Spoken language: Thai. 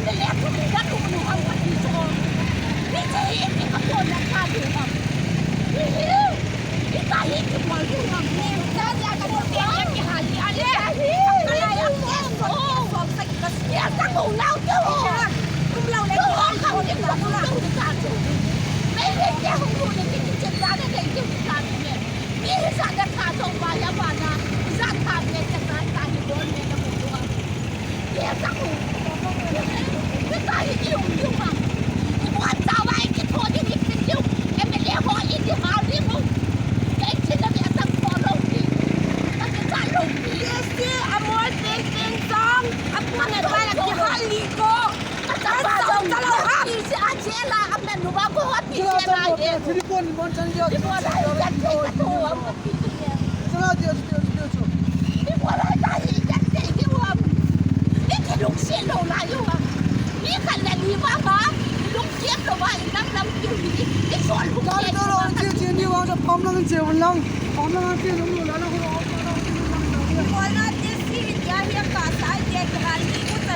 ไม่เลี้ยงทุกทีแล้วคุณหนูเอาไปที่โชว์นี่จะเห็นนี่ก็โดนราคาถูกอ่ะนี่นี่ตาเห็นที่หัวอยู่อ่ะนี่จะอยากกระโดดเตี้ยกี่หาที่อันนี้อะไรอ่ะโอ้สองสักกระเสียตั้งหูเล่าเจ้าคุณเราเล่นเขาเด็กเราเล่าจะการถูกไม่เล่นแย่ของคุณเนี่ยที่จะการได้เด็กที่การเนี่ยนี่สัตว์ราคาตรงไปยังวันนะสัตว์ทำเนี่ยจะการตายอยู่บนเนี่ยกระปุกตัวเดี๋ยวตั้งหูไม่ตายอยู่อยู่อ่ะวันเสาร์ไอ้ที่โทษที่นี่เป็นยุ่งเอ็มเป็นเลี้ยงหัวอินที่หาเลี้ยงมึงเด็กชิ้นนั้นเนี่ยตั้งคอลงดีมันจะการลงดีเสียอมวยเป็นซองอันนั้นไปแล้วที่หาลีโก้อาจารย์ส่งตลอดที่เสียเชล่าอันนั้นหนูว่าเพราะว่าที่เชล่าเองที่คนมันจะเยอะที่คนอะไรกันเองตัวมันที่เนี่ยสลัดเยอะที่คนอะไรกันเองกันเองที่ว่านี่ที่ลูกเสียลงลายอยู่อ่ะนี่ขันแหลมว่ามาลูกเจี๊ยบเราว่าน้ำอยู่นี่นี่ส่วนลูกเจี๊ยบเราเจียนี่ว่าจะพร้อมแล้วกันเจียวลังพร้อมแล้วกันเจียวลงแล้วนะคุณคนนั้นที่สิ่งที่ยาเฮียกาสายเจียกันนี่ก็จะ